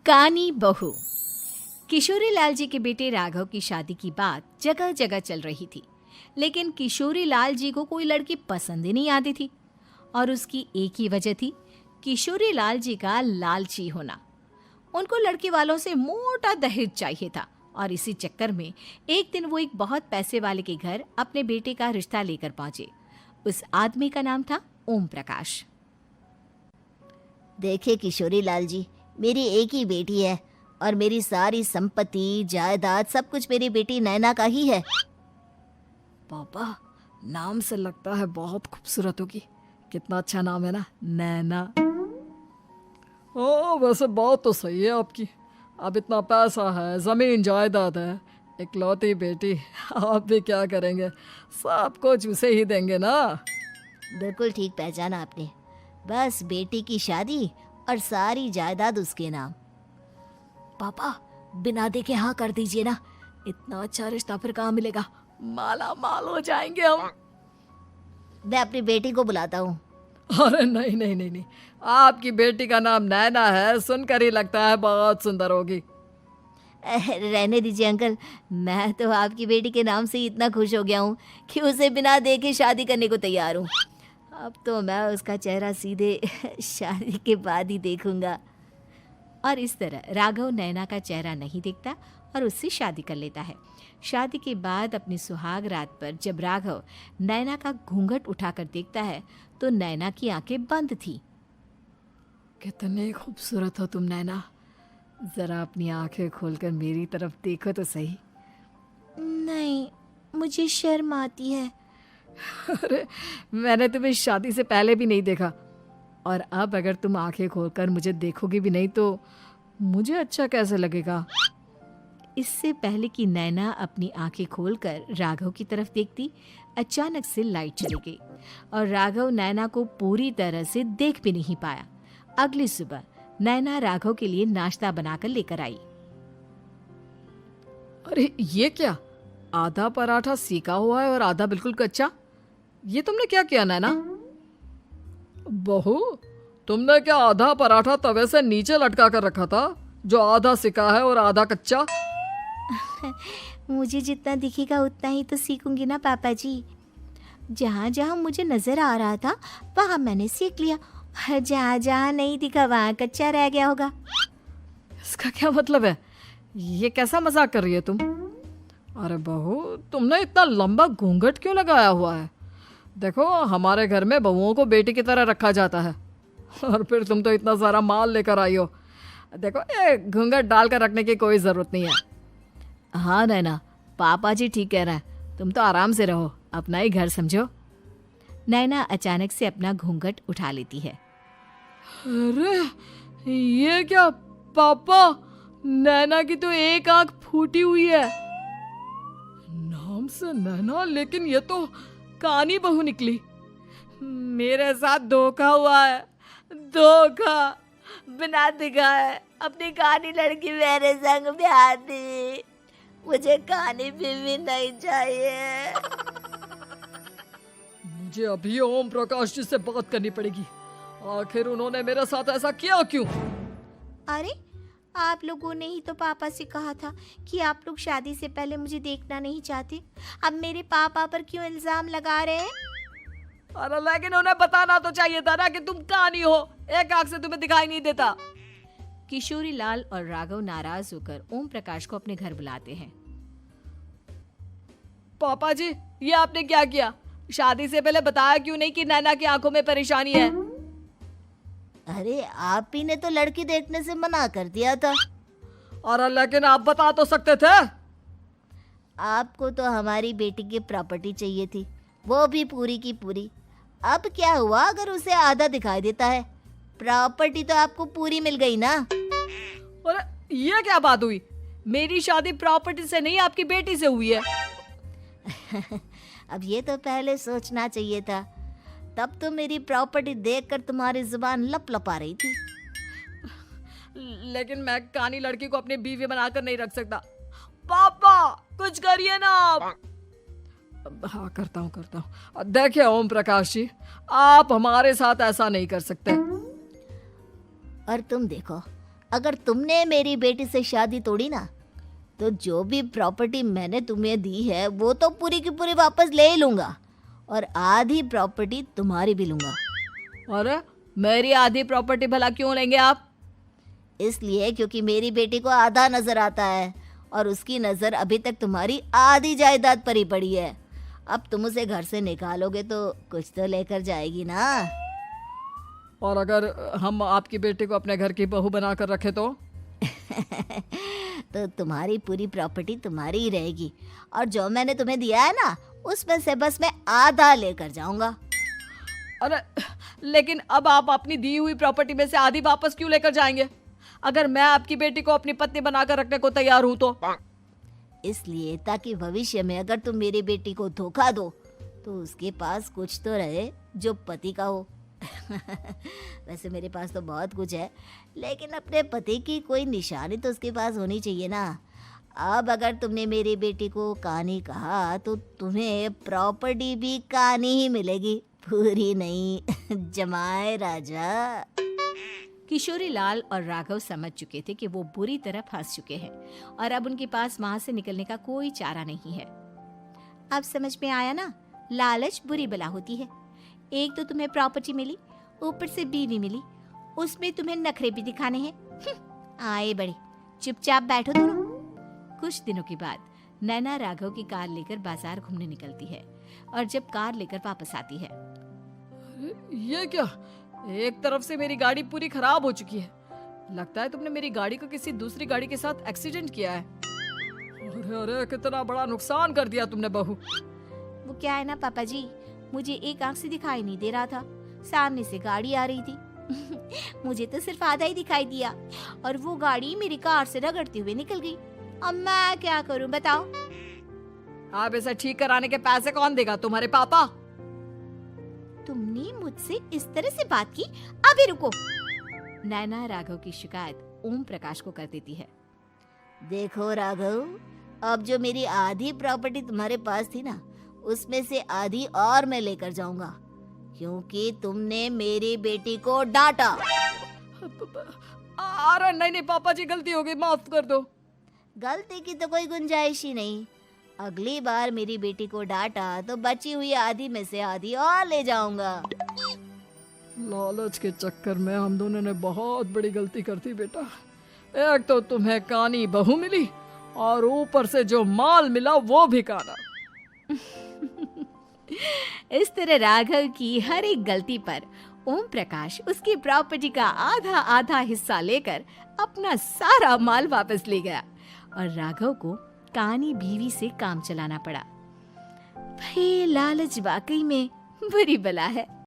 कानी बहू। किशोरी लाल जी के बेटे राघव की शादी की बात जगह जगह चल रही थी, लेकिन किशोरी लाल जी को कोई लड़की पसंद ही नहीं आती थी। और उसकी एक ही वजह थी, किशोरी लाल जी का लालची होना। उनको लड़की वालों से मोटा दहेज चाहिए था और इसी चक्कर में एक दिन वो एक बहुत पैसे वाले के घर अपने बेटे का रिश्ता लेकर पहुंचे। उस आदमी का नाम था ओम प्रकाश। देखिए किशोरी लाल जी, मेरी एक ही बेटी है और मेरी सारी संपत्ति जायदाद सब कुछ मेरी बेटी नैना का ही है। पापा, नाम से लगता है बहुत खूबसूरत होगी। कितना अच्छा नाम है ना, नैना। ओ, वैसे बात तो सही है आपकी। अब इतना पैसा है, जमीन जायदाद है, इकलौती बेटी, आप भी क्या करेंगे? सब कुछ उसे ही देंगे ना। बिल्कुल ठीक पहचाना आपने। बस बेटी की शादी और सारी जायदाद उसके नाम। पापा, बिना देखे हाँ कर दीजिए ना। इतना अच्छा रिश्ता फिर कहाँ मिलेगा? माला माल हो जाएंगे हम। मैं अपनी बेटी को बुलाता हूँ। अरे नहीं नहीं नहीं नहीं, आपकी बेटी का नाम नैना है, सुनकर ही लगता है बहुत सुंदर होगी। रहने दीजिए अंकल, मैं तो आपकी बेटी के नाम से ही इतना खुश हो गया हूँ कि उसे बिना देखे शादी करने को तैयार हूँ। अब तो मैं उसका चेहरा सीधे शादी के बाद ही देखूंगा। और इस तरह राघव नैना का चेहरा नहीं देखता और उससे शादी कर लेता है। शादी के बाद अपनी सुहाग रात पर जब राघव नैना का घूंघट उठाकर देखता है तो नैना की आंखें बंद थी। कितनी खूबसूरत हो तुम नैना, जरा अपनी आंखें खोलकर मेरी तरफ देखो तो सही। नहीं, मुझे शर्म आती है। अरे, मैंने तुम्हें शादी से पहले भी नहीं देखा, और अब अगर तुम आंखें खोलकर मुझे देखोगी भी नहीं तो मुझे अच्छा कैसे लगेगा? इससे पहले कि नैना अपनी आंखें खोलकर राघव की तरफ देखती, अचानक से लाइट चली गई और राघव नैना को पूरी तरह से देख भी नहीं पाया। अगली सुबह नैना राघव के लिए नाश्ता बनाकर लेकर आई। अरे ये क्या, आधा पराठा सीका हुआ है और आधा बिल्कुल कच्चा। ये तुमने क्या किया नैना? बहू, तुमने क्या आधा पराठा तवे से नीचे लटका कर रखा था, जो आधा सिका है और आधा कच्चा? मुझे जितना दिखेगा उतना ही तो सीखूंगी ना पापा जी। जहाँ जहाँ मुझे नजर आ रहा था वहाँ मैंने सीख लिया, जहाँ जहाँ नहीं दिखा वहाँ कच्चा रह गया होगा। इसका क्या मतलब है? ये कैसा मजाक कर रही है तुम? अरे बहू, तुमने इतना लंबा घूंघट क्यों लगाया हुआ है? देखो, हमारे घर में बहुओं को बेटी की तरह रखा जाता है, और फिर तुम तो इतना सारा माल लेकर आई हो। देखो, ये घूंघट डालकर रखने की कोई ज़रूरत नहीं है। हाँ नैना, पापा जी ठीक कह रहे हैं, तुम तो आराम से रहो, अपना ही घर समझो। नैना अचानक से अपना घूंघट उठा लेती है। अरे ये क्या पापा, नैना की तो एक आंख फूटी हुई है। नाम से नैना, लेकिन ये तो कानी बहू निकली। मेरे साथ धोखा हुआ है, धोखा। बिना दिखाए अपनी कानी लड़की मेरे संग ब्याह दी। मुझे कानी बीवी नहीं चाहिए। मुझे अभी ओम प्रकाश जी से बात करनी पड़ेगी। आखिर उन्होंने मेरे साथ ऐसा किया क्यों? अरे, आप लोगों ने ही तो पापा से कहा था कि आप लोग शादी से पहले मुझे देखना नहीं चाहते। अब मेरे पापा पर क्यों इल्जाम लगा रहे हैं? अरे लेकिन उन्हें बताना तो चाहिए था ना कि तुम कानी हो, एक आंख से तुम्हें दिखाई नहीं देता। किशोरी लाल और राघव नाराज होकर ओम प्रकाश को अपने घर बुलाते हैं। पापा जी, ये आपने क्या किया? शादी से पहले बताया क्यों नहीं कि नैना की आंखों में परेशानी है? अरे, आप ही ने तो लड़की देखने से मना कर दिया था। अरे लेकिन आप बता तो सकते थे। आपको तो हमारी बेटी की प्रॉपर्टी चाहिए थी, वो भी पूरी की पूरी। अब क्या हुआ अगर उसे आधा दिखाई देता है? प्रॉपर्टी तो आपको पूरी मिल गई ना। अरे ये क्या बात हुई? मेरी शादी प्रॉपर्टी से नहीं, आपकी बेटी से हुई है। अब ये तो पहले सोचना चाहिए था, तब तो मेरी प्रॉपर्टी देखकर तुम्हारी जुबान लप लपा रही थी। लेकिन मैं कानी लड़की को अपनी बीवी बनाकर नहीं रख सकता। पापा, कुछ करिए ना आप। हाँ, करता हूँ। देखिए ओम प्रकाश जी, आप हमारे साथ ऐसा नहीं कर सकते। और तुम देखो, अगर तुमने मेरी बेटी से शादी तोड़ी ना, तो जो भी प्रॉपर्टी मैंने तुम्हें दी है वो तो पूरी की पूरी वापस ले ही लूँगा, और आधी प्रॉपर्टी तुम्हारी भी लूँगा। अरे मेरी आधी प्रॉपर्टी भला क्यों लेंगे आप? इसलिए क्योंकि मेरी बेटी को आधा नजर आता है और उसकी नज़र अभी तक तुम्हारी आधी जायदाद पर ही पड़ी है। अब तुम उसे घर से निकालोगे तो कुछ तो लेकर जाएगी ना। और अगर हम आपकी बेटी को अपने घर की बहू बना कर रखे तो? तो तुम्हारी पूरी प्रॉपर्टी तुम्हारी ही रहेगी, और जो मैंने तुम्हें दिया है ना, उसमें से बस मैं आधा लेकर जाऊंगा। अरे लेकिन अब आप अपनी दी हुई प्रॉपर्टी में से आधी वापस क्यों लेकर जाएंगे? अगर मैं आपकी बेटी को अपनी पत्नी बनाकर रखने को तैयार हूं तो? इसलिए ताकि भविष्य में अगर तुम मेरी बेटी को धोखा दो तो उसके पास कुछ तो रहे जो पति का हो। वैसे मेरे पास तो बहुत कुछ है, लेकिन अपने पति की कोई निशानी तो उसके पास होनी चाहिए ना। अब अगर तुमने मेरी बेटी को कानी कहा तो तुम्हें प्रॉपर्टी भी कानी ही मिलेगी, पूरी नहीं। जमाए राजा। किशोरी लाल और राघव समझ चुके थे कि वो बुरी तरह फंस चुके हैं और अब उनके पास वहां से निकलने का कोई चारा नहीं है। अब समझ में आया ना, लालच बुरी बला होती है। एक तो तुम्हें प्रॉपर्टी मिली, ऊपर से बीवी मिली, उसमें तुम्हें नखरे भी दिखाने हैं। आए बड़े, चुपचाप बैठो दोनों। कुछ दिनों के बाद नैना राघव की कार लेकर बाजार घूमने निकलती है और जब कार लेकर वापस आती है, ये क्या? एक तरफ से मेरी गाड़ी पूरी खराब हो चुकी है। लगता है तुमने मेरी गाड़ी को किसी दूसरी गाड़ी के साथ एक्सीडेंट किया है। अरे अरे कितना बड़ा नुकसान कर दिया तुमने बहू। वो क्या है ना पापा जी, मुझे एक आंख से दिखाई नहीं दे रहा था, सामने से गाड़ी आ रही थी। मुझे तो सिर्फ आधा ही दिखाई दिया और वो गाड़ी मेरी कार से रगड़ते हुए निकल गई। अब मैं क्या करूं बताओ? आप इसे ठीक कराने के पैसे कौन देगा? तुम्हारे पापा? तुमने मुझसे इस तरह से बात की? अभी रुको। नैना राघव की शिकायत ओम प्रकाश को कर देती है। देखो राघव, अब जो मेरी आधी प्रॉपर्टी तुम्हारे पास थी ना, उसमें से आधी और मैं लेकर जाऊंगा, क्योंकि तुमने मेरी बेटी को डांटा। अरे नहीं नहीं पापा जी, गलती हो गई, माफ कर दो। गलती की तो कोई गुंजाइश ही नहीं। अगली बार मेरी बेटी को डांटा तो बची हुई आधी में से आधी और ले जाऊंगा। लालच के चक्कर में हम दोनों ने बहुत बड़ी गलती कर दी बेटा। एक तो तुम्हें कानी बहू मिली और ऊपर से जो माल मिला वो भी काना। इस तरह राघव की हर एक गलती पर ओम प्रकाश उसकी प्रॉपर्टी का आधा आधा हिस्सा लेकर अपना सारा माल वापस ले गया और राघव को कानी बीवी से काम चलाना पड़ा। भाई लालच वाकई में बुरी बला है।